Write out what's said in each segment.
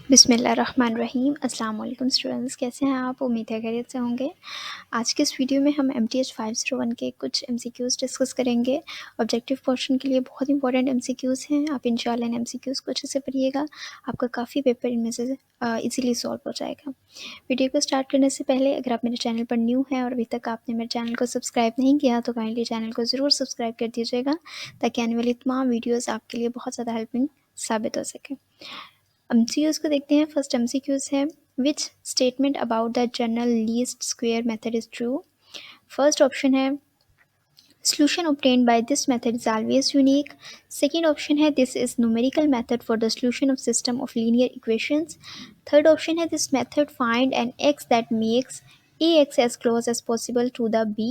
बिस्मिल्लाहिर्रहमानिर्रहीम। अस्सलाम वालेकुम स्टूडेंट्स, कैसे हैं आप? उम्मीद है खैरियत से होंगे। आज के इस वीडियो में हम MTH 501 के कुछ MCQs डिस्कस करेंगे। ऑब्जेक्टिव पोर्शन के लिए बहुत इंपॉर्टेंट MCQs हैं। आप इंशाल्लाह इन MCQs को अच्छे से पढ़िएगा, आपका काफ़ी पेपर इनमें से इजीली सॉल्व हो जाएगा। वीडियो को स्टार्ट करने से पहले अगर आप मेरे चैनल पर न्यू हैं और अभी तक आपने मेरे चैनल को सब्सक्राइब नहीं किया तो काइंडली चैनल को ज़रूर सब्सक्राइब कर दीजिएगा, ताकि आने वाली तमाम वीडियोज़ आपके लिए बहुत ज़्यादा हेल्पिंग साबित हो सके। MCQs को देखते हैं। फर्स्ट MCQs है, which statement about the general least square method is true. First option है, solution obtained by this method is always unique. Second option है, this is numerical method for the solution of system of linear equations. Third option है, this method find an x that makes ax as close as possible to the b.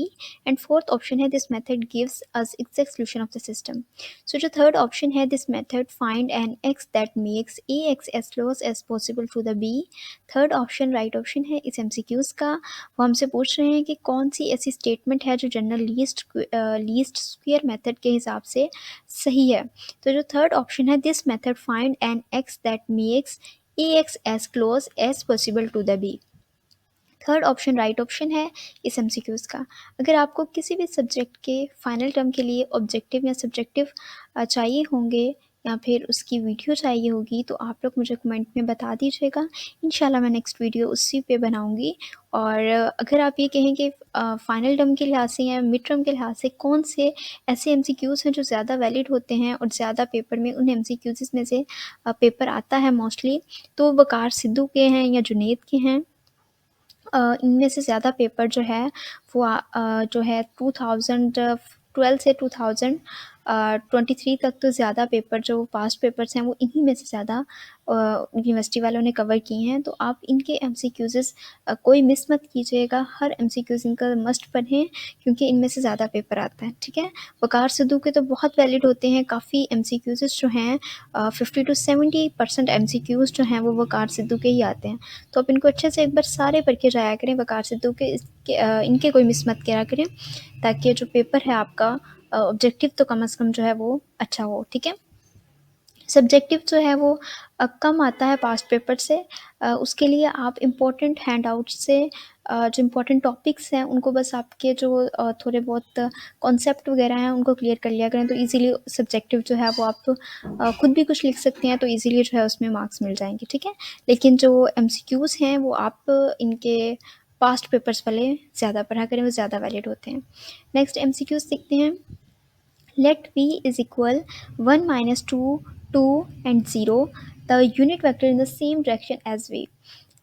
And fourth option है, this method gives us exact solution of the system. So जो third option है, this method find an x that makes ax as close as possible to the b. Third option right option है इस MCQs का। वो हमसे पूछ रहे हैं कि कौन सी ऐसी स्टेटमेंट है जो जनरल लीस्ट स्क्वेयर मेथड के हिसाब से सही है। तो जो थर्ड ऑप्शन है, this method find an X that makes a X as close as possible to the B. Third option right option है इस MCQs का। अगर आपको किसी भी सब्जेक्ट के फाइनल टर्म के लिए ऑब्जेक्टिव या सब्जेक्टिव चाहिए होंगे या फिर उसकी वीडियो चाहिए होगी तो आप लोग मुझे कमेंट में बता दीजिएगा। इंशाल्लाह मैं नेक्स्ट वीडियो उसी पे बनाऊंगी। और अगर आप ये कहें कि फाइनल टर्म के लिहाज से या मिड टर्म के लिहाज से कौन से ऐसे MCQs हैं जो ज़्यादा वैलिड होते हैं और ज़्यादा पेपर में उन MCQs में से पेपर आता है मोस्टली, तो वकार सिद्धू के हैं या जुनेद के हैं। इनमें से ज़्यादा पेपर जो है वो जो है 2012 से 2023 तक तो ज़्यादा पेपर जो पास्ट पेपर्स हैं वो इन्हीं में से ज़्यादा यूनिवर्सिटी वालों ने कवर किए हैं। तो आप इनके MCQs कोई मिस मत कीजिएगा, हर MCQs इनका मस्ट पढ़ें क्योंकि इनमें से ज़्यादा पेपर आता है। ठीक है, वकार सिद्धू के तो बहुत वैलिड होते हैं, काफ़ी MCQs जो हैं 50 to 70% MCQs जो हैं वो वकार सिद्धू के ही आते हैं। तो आप इनको अच्छे से एक बार सारे पढ़ के जाया करें वकार सिद्धू के, इनके कोई मिस मत करा करें, ताकि जो पेपर है आपका ऑब्जेक्टिव तो कम से कम जो है वो अच्छा हो। ठीक है, सब्जेक्टिव जो है वो कम आता है पास्ट पेपर से। उसके लिए आप इम्पोर्टेंट हैंड आउट से जो इम्पोर्टेंट टॉपिक्स हैं उनको बस आपके जो थोड़े बहुत कॉन्सेप्ट वगैरह हैं उनको क्लियर कर लिया करें, तो इजीली सब्जेक्टिव जो है वो आप खुद भी कुछ लिख सकते हैं, तो इजीली जो है उसमें मार्क्स मिल जाएंगे। ठीक है, लेकिन जो MCQs हैं वो आप इनके पास्ट पेपर्स वाले ज़्यादा पढ़ा करें, वो ज़्यादा वैलिड होते हैं। नेक्स्ट MCQs देखते हैं। Let v is equal 1 minus 2, 2 and 0, the unit vector in the same direction as v.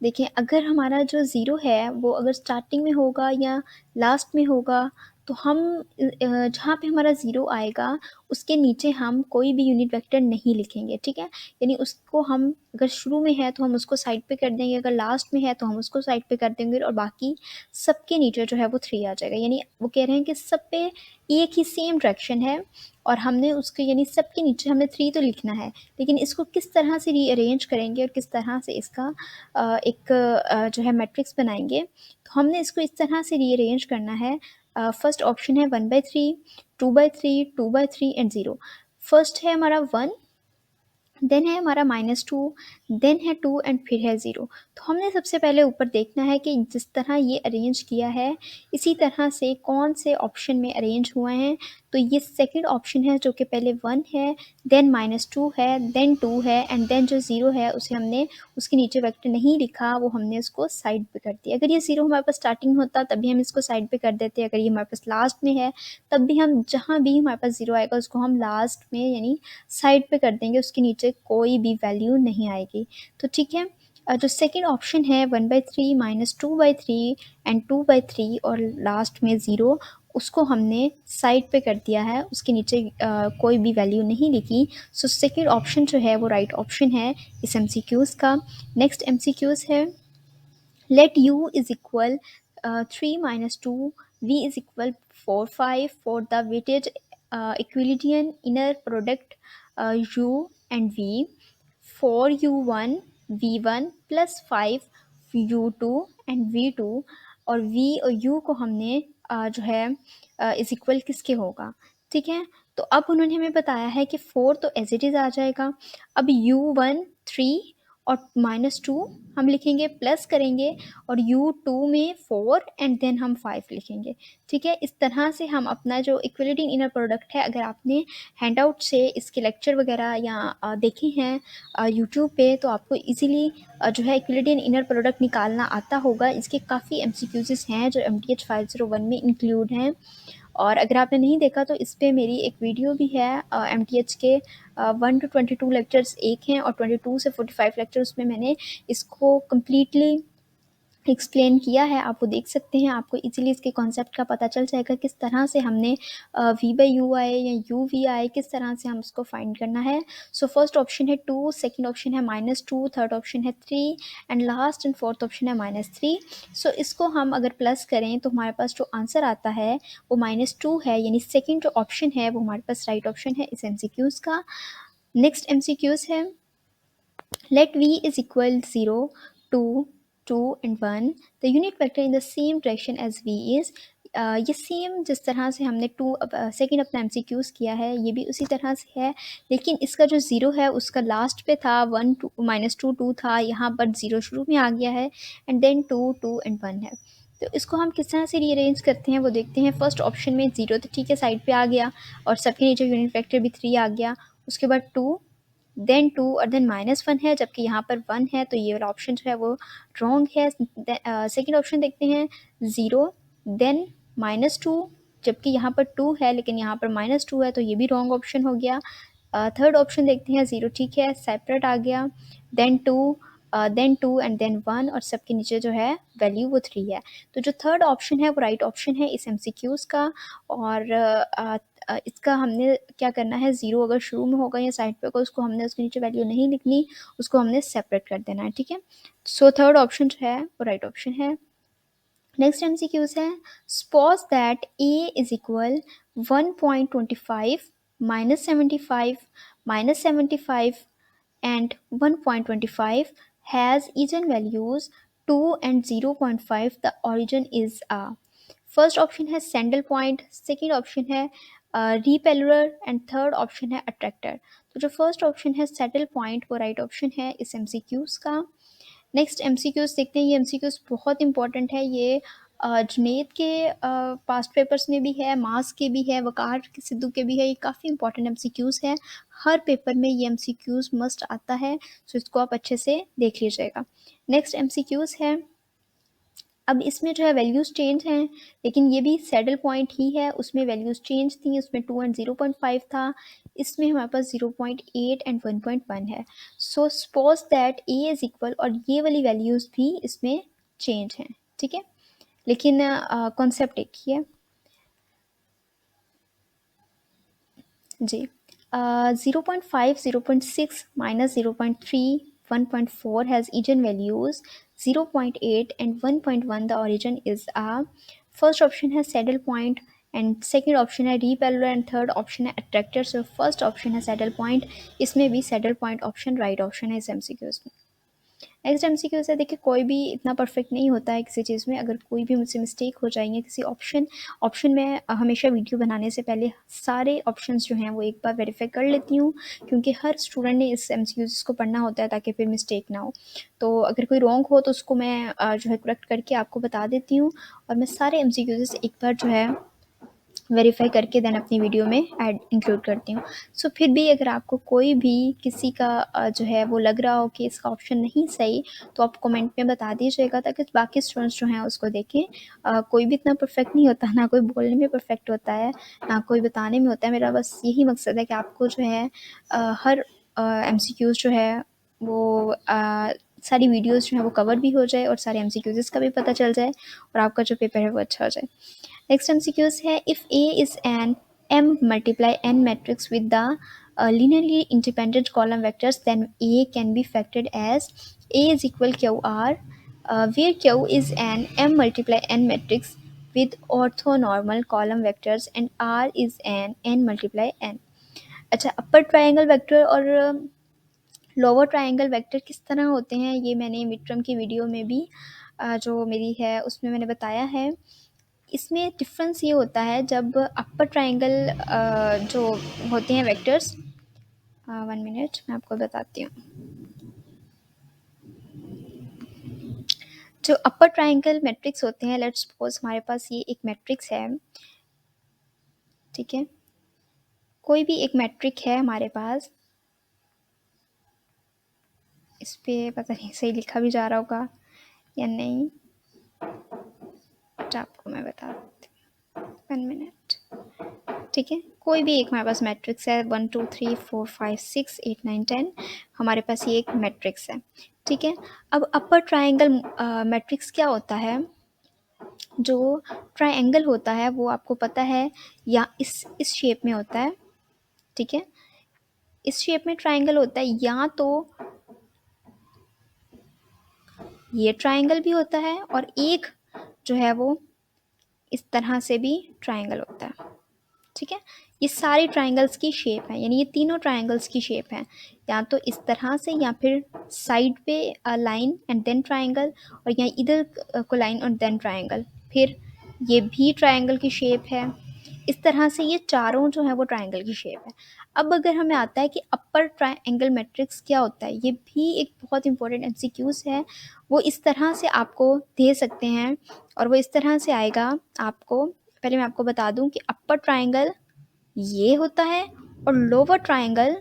देखिए, अगर हमारा जो ज़ीरो है वो अगर स्टार्टिंग में होगा या लास्ट में होगा तो हम जहाँ पे हमारा ज़ीरो आएगा उसके नीचे हम कोई भी यूनिट वेक्टर नहीं लिखेंगे। ठीक है, यानी उसको हम अगर शुरू में है तो हम उसको साइड पे कर देंगे, अगर लास्ट में है तो हम उसको साइड पे कर देंगे और बाकी सबके नीचे जो है वो 3 आ जाएगा। यानी वो कह रहे हैं कि सब पे एक ही सेम डायरेक्शन है और हमने उसके यानी सबके नीचे हमने 3 तो लिखना है, लेकिन इसको किस तरह से रीअरेंज करेंगे और किस तरह से इसका एक जो है मैट्रिक्स बनाएंगे, तो हमने इसको इस तरह से रीअरेंज करना है। फर्स्ट ऑप्शन है 1/3, 2/3, 2/3 एंड 0। फर्स्ट है हमारा 1, देन है हमारा -2, देन है 2 एंड फिर है 0। तो हमने सबसे पहले ऊपर देखना है कि जिस तरह ये अरेंज किया है इसी तरह से कौन से ऑप्शन में अरेंज हुए हैं। तो ये सेकंड ऑप्शन है जो कि पहले 1 है, देन -2 है, देन 2 है एंड देन जो 0 है उसे हमने उसके नीचे वेक्टर नहीं लिखा, वो हमने उसको साइड पे कर दिया। अगर ये 0 हमारे पास स्टार्टिंग होता तब भी हम इसको साइड पे कर देते, अगर ये हमारे पास लास्ट में है तब भी हम जहाँ भी हमारे पास 0 आएगा उसको हम लास्ट में यानी साइड पे कर देंगे, उसके नीचे कोई भी वैल्यू नहीं आएगी। तो ठीक है, जो सेकंड ऑप्शन है 1/3 -2/3 एंड 2/3 और लास्ट में 0, उसको हमने साइड पे कर दिया है, उसके नीचे कोई भी वैल्यू नहीं लिखी। सो सेकंड ऑप्शन जो है वो राइट ऑप्शन है इस MCQs का। नेक्स्ट MCQs है, let u is equal 3 minus 2, v is equal 4, 5 for the weighted equilibrium inner product u and v for u1 v1 plus 5 u2 and v2, और v और u को हमने जो है इज इक्वल किसके होगा। ठीक है, तो अब उन्होंने हमें बताया है कि 4 तो एज इट इज़ आ जाएगा। अब u1 3 और -2 हम लिखेंगे, प्लस करेंगे और U2 में 4 एंड देन हम 5 लिखेंगे। ठीक है, इस तरह से हम अपना जो इक्विलिडियन इनर प्रोडक्ट है, अगर आपने हैंडआउट से इसके लेक्चर वगैरह या देखे हैं यूट्यूब पे, तो आपको इजीली जो है इक्विलिडियन इनर प्रोडक्ट निकालना आता होगा। इसके काफ़ी MCQs हैं जो MTH 501 में इंक्लूड हैं, और अगर आपने नहीं देखा तो इस पर मेरी एक वीडियो भी है। MTH के 1 to 22 लेक्चर्स एक हैं और 22 से 45 लेक्चर्स में मैंने इसको कम्प्लीटली एक्सप्लेन किया है, आप वो देख सकते हैं। आपको इजीली इसके कॉन्सेप्ट का पता चल जाएगा किस तरह से हमने V/U आए या UV आए, किस तरह से हम उसको फाइंड करना है। सो फर्स्ट ऑप्शन है 2, सेकंड ऑप्शन है -2, थर्ड ऑप्शन है 3 and last and fourth option है -3। सो इसको हम अगर प्लस करें तो हमारे पास जो आंसर आता है वो -2 है, यानी सेकेंड जो ऑप्शन है वो हमारे पास राइट ऑप्शन है इस MCQs का। नेक्स्ट MCQs है, let V is equal 0, 2, 2 and 1, the unit vector in the same direction as V is। ये सेम जिस तरह से हमने सेकेंड अपना MCQs किया है, ये भी उसी तरह से है, लेकिन इसका जो 0 है उसका लास्ट पे था, 1 2 -2 2 था, यहाँ पर 0 शुरू में आ गया है एंड देन 2 2 एंड 1 है। तो इसको हम किस तरह से रीअरेंज करते हैं वो देखते हैं। फर्स्ट ऑप्शन में 0 तो ठीक है साइड पे आ गया, और सबके नीचे यूनिट वेक्टर भी 3 आ गया, उसके बाद 2 देन 2 और देन -1 है, जबकि यहाँ पर 1 है, तो ये वाला ऑप्शन जो है वो रॉन्ग है। सेकेंड ऑप्शन देखते हैं, 0 देन -2, जबकि यहाँ पर 2 है लेकिन यहाँ पर -2 है, तो ये भी रॉन्ग ऑप्शन हो गया। थर्ड ऑप्शन देखते हैं, 0 ठीक है सेपरेट आ गया, देन 2 एंड देन 1, और सबके नीचे जो है वैल्यू वो 3 है। तो जो थर्ड ऑप्शन है वो राइट ऑप्शन है इस MCQs का। और इसका हमने क्या करना है, 0 अगर शुरू में होगा या साइड पे होगा उसको हमने उसके नीचे वैल्यू नहीं लिखनी, उसको हमने सेपरेट कर देना है। ठीक है, सो थर्ड ऑप्शन जो है वो राइट ऑप्शन है। नेक्स्ट MCQs है, suppose that A is equal 1.25 -75 -75 and 1.25 has eigen values 2 and 0.5, the origin is a। First option है सैंडल पॉइंट, सेकेंड ऑप्शन है रिपेलर एंड थर्ड ऑप्शन है attractor. तो जो फर्स्ट ऑप्शन है saddle point वो right option है इस MCQs का। नेक्स्ट MCQs देखते हैं, ये MCQs बहुत इंपॉर्टेंट है, ये जुनेद के पास्ट पेपर्स में भी है, मास के भी है, वकार के सिद्धू के भी है, ये काफ़ी इंपॉर्टेंट MCQs है, हर पेपर में ये MCQs मस्ट आता है, सो इसको आप अच्छे से देख लीजिएगा। नेक्स्ट MCQs है, अब इसमें जो है वैल्यूज़ चेंज हैं, लेकिन ये भी सैडल पॉइंट ही है, उसमें वैल्यूज़ चेंज थी, उसमें 2 एंड 0.5 था, इसमें हमारे पास 0.8 एंड 1.1 है। So suppose that A is equal, और ये वाली वैल्यूज़ भी इसमें चेंज हैं। ठीक है, लेकिन कॉन्सेप्ट एक ही है जी। 0.5, 0.6, -0.3, 1.4 has eigenvalues 0.8 and 1.1, the origin is a। First option है saddle point and second option है रिपेलर एंड थर्ड ऑप्शन है अट्रैक्टर। सो फर्स्ट ऑप्शन है सैडल पॉइंट, इसमें भी saddle point option right option है इस MCQs में। नेक्स्ट MCQ से देखिए, कोई भी इतना परफेक्ट नहीं होता है किसी चीज़ में, अगर कोई भी मुझसे मिस्टेक हो जाएंगे किसी ऑप्शन में, हमेशा वीडियो बनाने से पहले सारे ऑप्शंस जो हैं वो एक बार वेरीफाई कर लेती हूँ, क्योंकि हर स्टूडेंट ने इस MCQs को पढ़ना होता है ताकि फिर मिस्टेक ना हो। तो अगर कोई रॉन्ग हो तो उसको मैं जो है करेक्ट करके आपको बता देती हूँ, और मैं सारे MCQs एक बार जो है वेरीफाई करके देन अपनी वीडियो में ऐड इंक्लूड करती हूँ। सो फिर भी अगर आपको कोई भी किसी का जो है वो लग रहा हो कि इसका ऑप्शन नहीं सही, तो आप कमेंट में बता दीजिएगा ताकि बाकी स्टूडेंट्स जो हैं उसको देखें। कोई भी इतना परफेक्ट नहीं होता, ना कोई बोलने में परफेक्ट होता है, ना कोई बताने में होता है। मेरा बस यही मकसद है कि आपको जो है हर MCQs जो है वो सारी वीडियोज़ जो है वो कवर भी हो जाए और सारे MCQs का भी पता चल जाए और आपका जो पेपर है वो अच्छा हो जाए। नेक्स्ट MCQs है, if A is an M multiply n matrix with the linearly independent column vectors, then A can be factored as A is equal QR, where Q is an M multiply n matrix with orthonormal column vectors and R is an n multiply n। अच्छा, अपर triangle vector और lower triangle vector किस तरह होते हैं, ये मैंने mid term की video में भी जो मेरी है उसमें मैंने बताया है। इसमें डिफरेंस ये होता है, जब अपर ट्राइंगल जो होते हैं वेक्टर्स, 1 मिनट मैं आपको बताती हूँ। जो अपर ट्राइंगल मैट्रिक्स होते हैं, लेट्स सपोज हमारे पास ये एक मैट्रिक्स है, ठीक है, कोई भी एक मैट्रिक है हमारे पास, इस पे पता नहीं सही लिखा भी जा रहा होगा या नहीं, तो आपको मैं बता देती हूँ, 1 मिनट, ठीक है। कोई भी एक हमारे पास मैट्रिक्स है, 1 2 3 4 5 6 8 9 10, हमारे पास ये एक मैट्रिक्स है, ठीक है। अब अपर ट्राइंगल मैट्रिक्स क्या होता है, जो ट्राइंगल होता है वो आपको पता है, या इस शेप में होता है, ठीक है, इस शेप में ट्राइंगल होता है, या तो ये ट्राइंगल भी होता है और एक जो है वो इस तरह से भी ट्राइंगल होता है, ठीक है। ये सारे ट्राइंगल्स की शेप है, यानी ये तीनों ट्राइंगल्स की शेप है, या तो इस तरह से, या फिर साइड पे लाइन एंड देन ट्राइंगल, और या इधर को लाइन और देन ट्राइंगल, फिर ये भी ट्राइंगल की शेप है, इस तरह से ये चारों जो है वो ट्राइंगल की शेप है। अब अगर हमें आता है कि अपर ट्राइंगल मैट्रिक्स क्या होता है, ये भी एक बहुत इंपॉर्टेंट एमसीक्यूज है, वो इस तरह से आपको दे सकते हैं, और वो इस तरह से आएगा आपको, पहले मैं आपको बता दूं कि अपर ट्राइंगल ये होता है और लोअर ट्राइंगल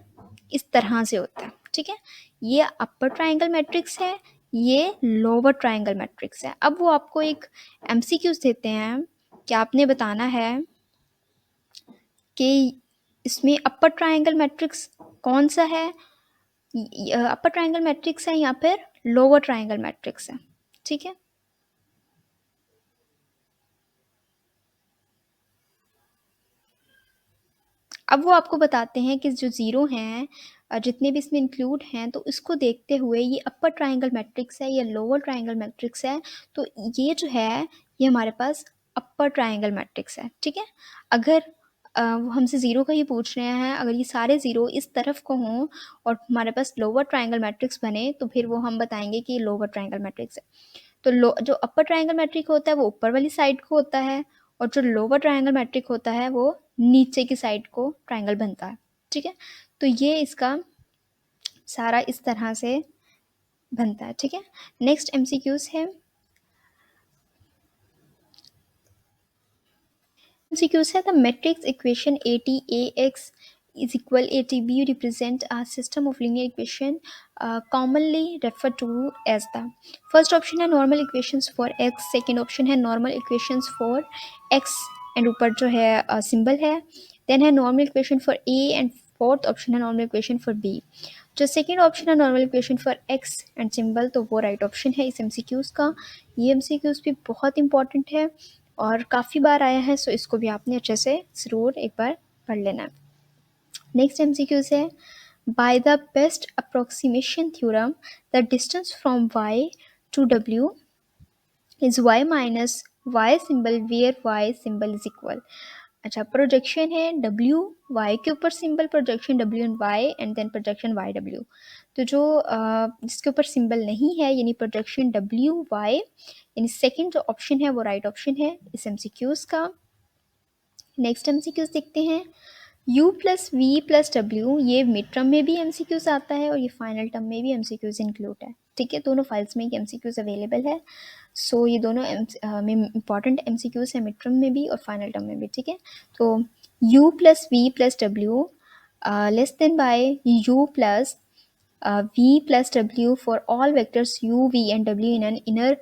इस तरह से होता है, ठीक है। ये अपर ट्राइंगल मैट्रिक्स है, ये लोअर ट्राइंगल मैट्रिक्स है। अब वो आपको एक एमसीक्यूज देते हैं कि आपने बताना है कि इसमें अपर ट्राइंगल मैट्रिक्स कौन सा है, अपर ट्राइंगल मैट्रिक्स है या फिर लोअर ट्राइंगल मैट्रिक्स है, ठीक है। अब वो आपको बताते हैं कि जो ज़ीरो हैं, जितने भी इसमें इंक्लूड हैं, तो इसको देखते हुए ये अपर ट्राइंगल मैट्रिक्स है या लोअर ट्राइंगल मैट्रिक्स है, तो ये जो है ये हमारे पास अपर ट्राइंगल मैट्रिक्स है, ठीक है। अगर वो हमसे ज़ीरो का ही पूछ रहे हैं, अगर ये सारे ज़ीरो इस तरफ को हों और हमारे पास लोअर ट्राइंगल मैट्रिक्स बने, तो फिर वो हम बताएंगे कि ये लोअर ट्राइंगल मैट्रिक्स है। तो जो अपर ट्राइंगल मैट्रिक होता है वो ऊपर वाली साइड को होता है, और जो लोअर ट्राइंगल मैट्रिक होता है वो नीचे की साइड को ट्राइंगल बनता है, ठीक है। तो ये इसका सारा इस तरह से बनता है, ठीक है। नेक्स्ट एमसीक्यूज है, एमसीक्यूज है the matrix equation ATAX is equal ATB represent a system of linear equation commonly referred to as the first option है normal equations for x, second option है normal equations for x and ऊपर जो है symbol है, then है normal equation for a and fourth option है normal equation for b। जो second option है normal equation for x and symbol, तो वो राइट ऑप्शन है इस एमसीक्यूज का। ये एमसीक्यूज भी बहुत इंपॉर्टेंट है और काफ़ी बार आया है, सो इसको भी आपने अच्छे से ज़रूर एक बार पढ़ लेना है। नेक्स्ट एमसीक्यूज है, by the best approximation theorem the distance from y to w is y minus y symbol where y symbol is equal. अच्छा, प्रोजेक्शन है w y के ऊपर symbol, projection w and y and then projection y w। तो जो जिसके ऊपर symbol नहीं है, यानी प्रोजेक्शन w y, यानी सेकंड जो ऑप्शन है वो राइट ऑप्शन है इस एमसीक्यूज का। नेक्स्ट एमसीक्यूज देखते हैं, u plus V plus W, ये मिड टर्म में भी एमसीक्यूज आता है और ये फाइनल टर्म में भी एमसीक्यूज इंक्लूड है, ठीक है। दोनों फाइल्स में एमसीक्यूज अवेलेबल है, सो ये दोनों में इंपॉर्टेंट एमसीक्यूज है, मिड टर्म में भी और फाइनल टर्म में भी, ठीक है। तो u plus V plus W less than by u plus v plus w for all vectors u, v and w in an inner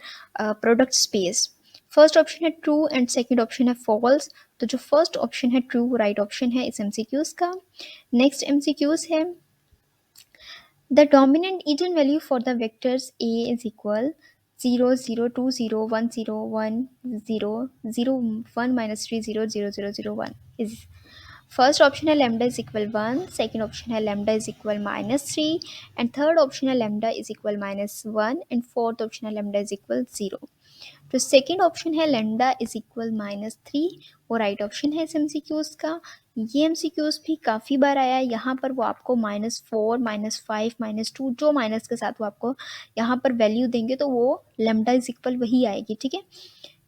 product space। First option है true and second option है false, तो जो first option है true right option है इस MCQs का। Next MCQs है, the dominant eigen value for the vectors a is equal 0 0 2 0 1 0 1 0 0 1 minus 3 0 0 0 0 1 is, first option है lambda is equal 1, second option है lambda is equal -3 and third option है lambda is equal -1 and fourth option है lambda is equal 0। तो second option है lambda is equal -3, वो right option है इस MCQs का। ये एमसीक्यूज भी काफ़ी बार आया है, यहाँ पर वो आपको -4 -5 -2 जो माइनस के साथ वो आपको यहाँ पर वैल्यू देंगे, तो वो लेमडा इज इक्वल वही आएगी, ठीक है।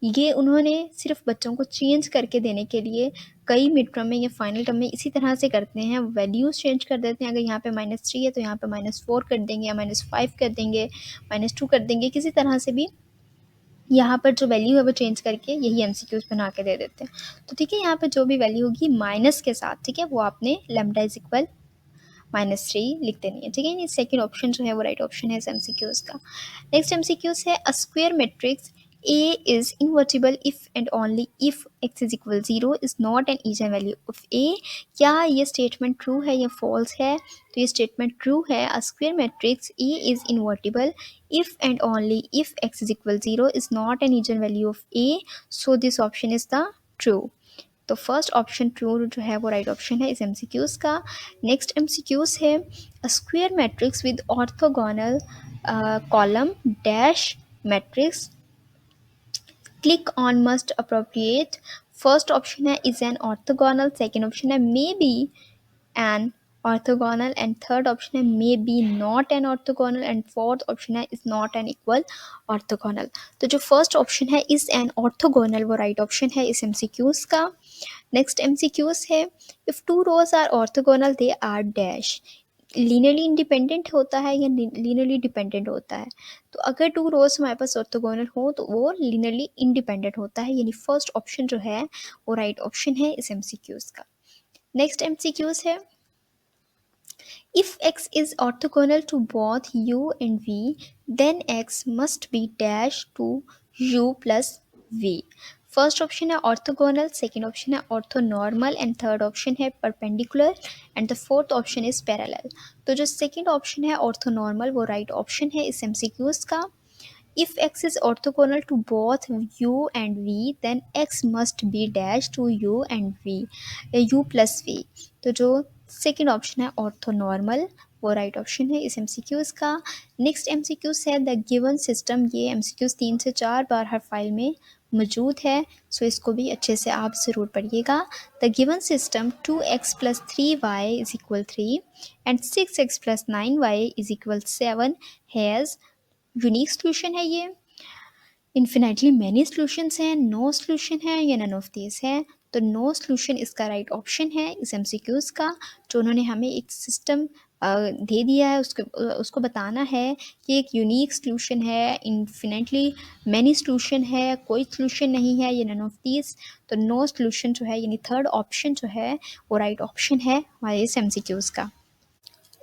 ये उन्होंने सिर्फ बच्चों को चेंज करके देने के लिए कई मिड टर्म में या फाइनल टर्म में इसी तरह से करते हैं, वैल्यूज़ चेंज कर देते हैं। अगर यहाँ पे -3 है तो यहाँ पे -4 कर देंगे, या -5 कर देंगे, -2 कर देंगे, किसी तरह से भी यहाँ पर जो वैल्यू है वो चेंज करके यही एमसीक्यूज बना के दे देते हैं। तो ठीक है, यहाँ पे जो भी वैल्यू होगी माइनस के साथ, ठीक है, वो आपने लैम्डा इज इक्वल -3 लिख देनी है। ठीक है, ये सेकंड ऑप्शन जो है वो राइट ऑप्शन है इस एमसीक्यूज का। नेक्स्ट एमसीक्यूज है, a square matrix A is invertible if and only if x is equal 0 is not an even value of A। क्या ये स्टेटमेंट ट्रू है या फॉल्स है? तो ये स्टेटमेंट ट्रू है। A square matrix A is invertible if and only if x is equal 0 is not an even value of A, so this option is the true। तो first option true जो है वो right option है इस MCQs का। Next MCQs है, a square matrix with orthogonal column dash matrix click on must appropriate. First option है is an orthogonal, second option है may be an orthogonal, and third option है may be not an orthogonal, and fourth option है is not an equal orthogonal। तो जो first option है is an orthogonal वो right option है इस MCQs का। नेक्स्ट MCQs है, if two rows are orthogonal they are dash। Linearly independent होता है या लीनियरली डिपेंडेंट होता है? तो अगर टू रोज हमारे पास ऑर्थोगोनल हो तो वो लीनियरली इंडिपेंडेंट होता है, यानी फर्स्ट ऑप्शन जो है वो राइट ऑप्शन है इस MCQs का। नेक्स्ट MCQs है, if x is orthogonal to both u and v, then x must be dash to u plus v। First option है ऑर्थोगोनल, सेकेंड ऑप्शन है ऑर्थोनॉर्मल, एंड थर्ड ऑप्शन है perpendicular, and the fourth option is parallel. तो जो second option है orthonormal वो right option है इस MCQs का। If x is orthogonal to both u and v, then x must be dash to u and v, u plus v। तो जो second option है ऑर्थोनॉर्मल वो राइट ऑप्शन है इस एमसीक्यूज का। नेक्स्ट एमसीक्यूज है द गिवन सिस्टम। ये MCQs 3 से 4 बार हर फाइल में मौजूद है, सो इसको भी अच्छे से आप ज़रूर पढ़िएगा। The given system 2x + 3y is equal 3 and 6x + 9y is equal 7 has unique solution है, ये इन्फिनेटली मैनी सोल्यूशंस हैं, नो सोल्यूशन है या नन ऑफ दिस है? तो नो सोल्यूशन इसका राइट ऑप्शन है इस एमसीक्यूज का। जो उन्होंने हमें एक सिस्टम दे दिया है उसको बताना है कि एक यूनिक सोल्यूशन है, इन्फिनेटली मैनी सोल्यूशन है, कोई सोल्यूशन नहीं है या नन ऑफ दिस। तो नो सोल्यूशन जो है यानी थर्ड ऑप्शन जो है वो राइट ऑप्शन है हमारे इस एमसीक्यूज का।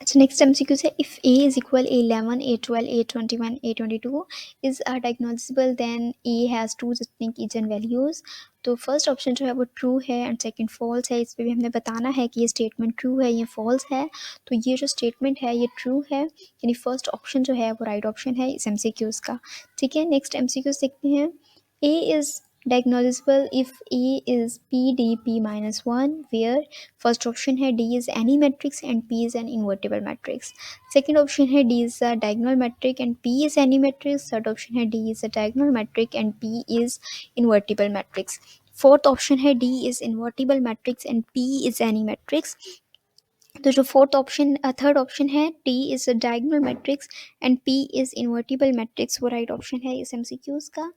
अच्छा, नेक्स्ट एमसीक्यू है, if a is equal a11 a12 a21 a22 is diagnosable then a has two distinct eigen values। तो फर्स्ट ऑप्शन जो है वो ट्रू है एंड सेकंड फॉल्स है। इस पर भी हमने बताना है कि ये स्टेटमेंट ट्रू है या फॉल्स है। तो ये जो स्टेटमेंट है ये ट्रू है, यानी फर्स्ट ऑप्शन जो है वो राइट ऑप्शन है इस एमसीक्यूज का। ठीक है, नेक्स्ट एमसीक्यूज देखते हैं। a is diagnosable if a is pdp -1 where first option है D is any matrix and P is an invertible matrix। Second option है D is a diagonal matrix and P is any matrix। Third option है D is a diagonal matrix and P is invertible matrix। Fourth option है D is invertible matrix and P is any matrix। तो जो fourth option third option है D is a diagonal matrix and P is invertible matrix वो right option है इस MCQs का।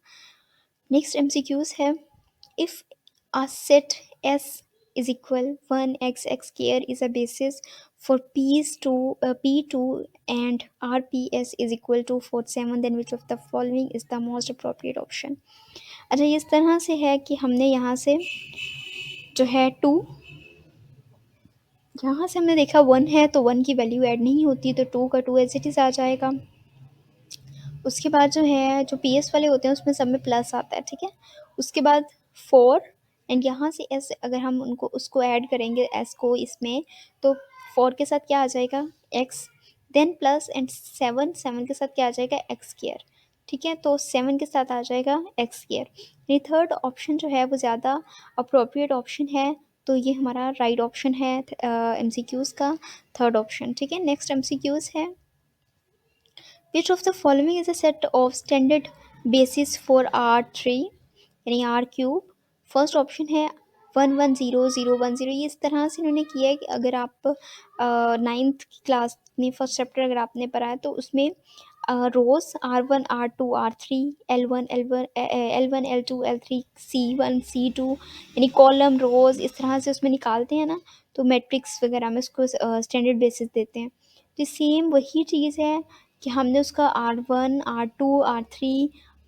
Next MCQs है, if a set S is equal 1 x square is a basis for P2 and RPS is equal to 47, then which of the following is the most appropriate option। अच्छा, ये इस तरह से है कि हमने यहाँ से जो है 2, यहाँ से हमने देखा 1 है तो 1 की वैल्यू ऐड नहीं होती, तो 2 का 2 एज इट इज़ आ जाएगा। उसके बाद जो है जो पी एस वाले होते हैं उसमें सब में प्लस आता है, ठीक है। उसके बाद 4 एंड यहाँ से एस, अगर हम उनको उसको ऐड करेंगे एस को इसमें, तो 4 के साथ क्या आ जाएगा एक्स, देन प्लस एंड 7 के साथ क्या आ जाएगा एक्स स्क्वायर। ठीक है, तो 7 के साथ आ जाएगा एक्स स्क्वायर, यानी थर्ड ऑप्शन जो है वो ज़्यादा अप्रोप्रिएट ऑप्शन है। तो ये हमारा राइट ऑप्शन है MCQs का थर्ड ऑप्शन। ठीक है, नेक्स्ट MCQs है, which of the following is a set of standard basis for R3 यानी R क्यूब? फर्स्ट ऑप्शन है 110010। ये इस तरह से इन्होंने किया है कि अगर आप नाइन्थ की क्लास में फर्स्ट चैप्टर अगर आपने पढ़ा है तो उसमें रोज R1 R2 R3 L1 L2 L3 C1 C2 यानी कॉलम रोज इस तरह से उसमें निकालते हैं ना, तो मैट्रिक्स वगैरह में उसको स्टैंडर्ड बेसिस देते हैं। तो सेम वही चीज़ है कि हमने उसका R1 R2 R3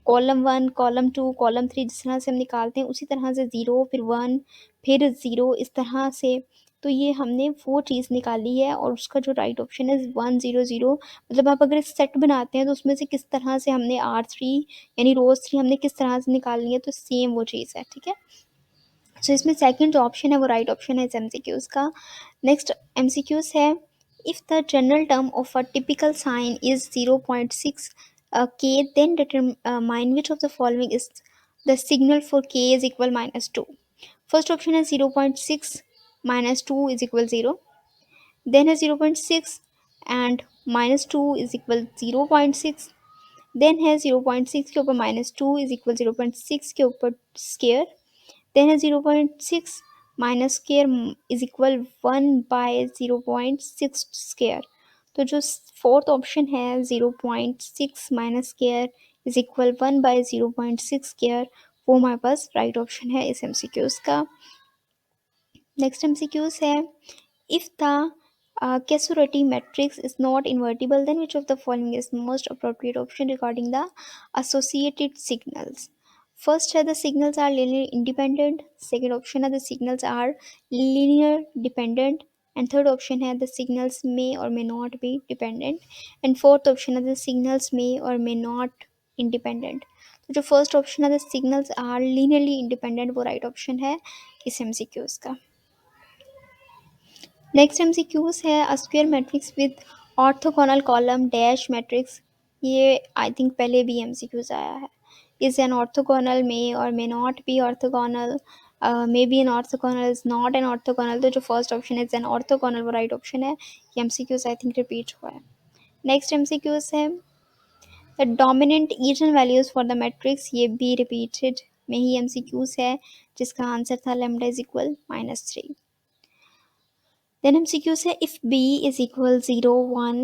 column 1, column 2, column 3 जिस तरह से हम निकालते हैं उसी तरह से 0 फिर 1 फिर 0 इस तरह से। तो ये हमने वो चीज़ निकाली है और उसका जो राइट ऑप्शन है 1 0 0। मतलब आप अगर सेट बनाते हैं तो उसमें से किस तरह से हमने R3 यानी रोज़ 3 हमने किस तरह से निकालनी है, तो सेम वो चीज़ है, ठीक है। सो इसमें सेकंड जो ऑप्शन है वो राइट ऑप्शन है इस एमसीक्यूज़ का। नेक्स्ट एमसीक्यूज़ है, if the general term of a typical sign is 0.6 k, then determine which of the following is the signal for k is equal -2. First option है 0.6 -2 is equal 0, then है 0.6 and -2 is equal 0.6, then है 0.6 के ऊपर -2 is equal 0.6 के ऊपर square, then है 0.6 minus square is equal 1/0.6 square. तो जो फोर्थ ऑप्शन है 0.6 minus square is equal 1/0.6 square, वो हमारे पास राइट ऑप्शन है इस एमसीक्यूज का। नेक्स्ट एमसीक्यूज है, if the Casorati matrix is not invertible, then which of the following is most appropriate option regarding the associated signals? First है the signals are linear independent, second option है the signals are linear dependent, and third option है the signals may or may not be dependent, and fourth option है the signals may or may not independent। तो जो first option है the signals are linearly independent, वो right option है इस MCQs का। Next MCQs है, a square matrix with orthogonal column dash matrix, ये आई थिंक पहले भी एमसीक्यूज आया है। Is an orthogonal may or may not be orthogonal, may be an orthogonal is not an orthogonal. तो जो first option है is an orthogonal, वो right option है। ये एमसीक्यूज आई थिंक रिपीट हुआ है। नेक्स्ट एमसीक्यूज है, the dominant eigen values for the matrix, ये भी रिपीटेड में ही एमसीक्यूज है जिसका आंसर था lambda is equal -3। Then MCQ say, if B is equal 0 1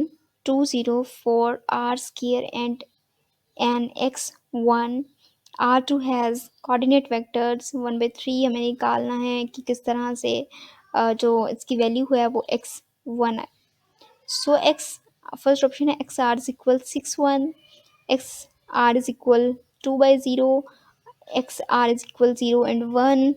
2 0 for R square and an x1, R2 has coordinate vectors 1/3, हमें निकालना है कि किस तरह से जो इसकी वैल्यू है वो x1 है। सो x फर्स्ट ऑप्शन है X R is equal 6 1, X R is equal 2/0, X R is equal 0 and 1,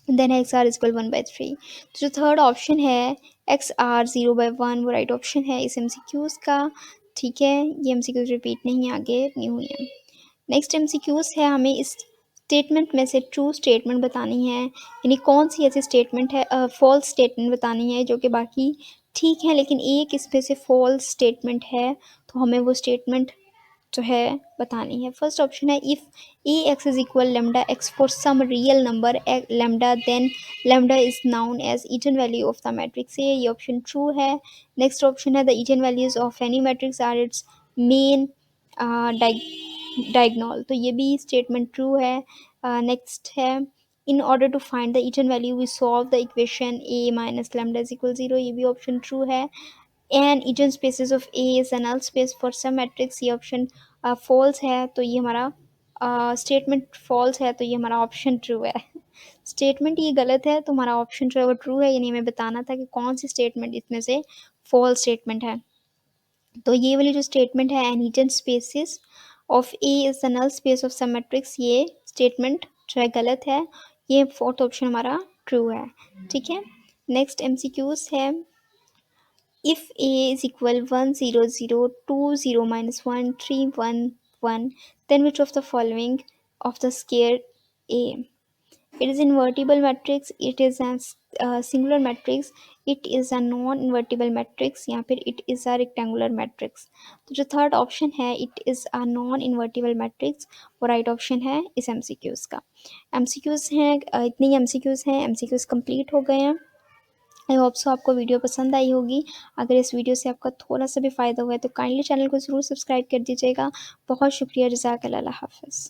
then X R is equal 1/3। तो जो थर्ड ऑप्शन है एक्स आर 0/1, वो राइट ऑप्शन है इस एमसीक्यूज का, ठीक है। ये एमसीक्यूज रिपीट नहीं, आगे न्यू है। नेक्स्ट एमसीक्यूज है, हमें इस स्टेटमेंट में से ट्रू स्टेटमेंट बतानी है, यानी कौन सी ऐसी स्टेटमेंट है फॉल्स स्टेटमेंट बतानी है जो कि बाकी ठीक है लेकिन एक इसमें से फॉल्स स्टेटमेंट है, तो हमें वो स्टेटमेंट जो है बतानी है। फर्स्ट ऑप्शन है, if A X is equal lambda X for some real number lambda, then lambda is known as eigen value of the matrix A, ये ऑप्शन ट्रू है। नेक्स्ट ऑप्शन है, the eigen values of any matrix are its main diagonal, तो ये भी statement true है। Next है, in order to find the eigen value we solve the equation A minus lambda is equal 0, ये भी option true है। And eigen spaces of A is a null space for some matrix, ये option false है, तो ये हमारा statement false है, तो ये हमारा ऑप्शन ट्रू है। स्टेटमेंट ये गलत है तो हमारा ऑप्शन जो है वो ट्रू है, यानी हमें बताना था कि कौन सी स्टेटमेंट इसमें से फॉल्स स्टेटमेंट है। तो ये वाली जो स्टेटमेंट है, an eigen spaces of A is the null space of some matrix, ये स्टेटमेंट जो है गलत है, ये फोर्थ ऑप्शन हमारा ट्रू है, ठीक है। नेक्स्ट एमसीक्यूज है, if a is equal 1 0 0 2 0 minus 1 3 1 1, then which of the following of the square a? It is invertible matrix, it is a singular matrix, it is a non-invertible matrix, या फिर it is a rectangular matrix। तो जो third option है it is a non-invertible matrix, वो right option है इस MCQs का। MCQs हैं इतने ही एमसीक्यूज हैं, एमसीक्यूज कंप्लीट हो गए हैं। आई होप सो आपको वीडियो पसंद आई होगी। अगर इस वीडियो से आपका थोड़ा सा भी फ़ायदा हुआ है तो काइंडली चैनल को ज़रूर सब्सक्राइब कर दीजिएगा। बहुत शुक्रिया, जज़ाकल्लाह, अल्लाह हाफ़िज़।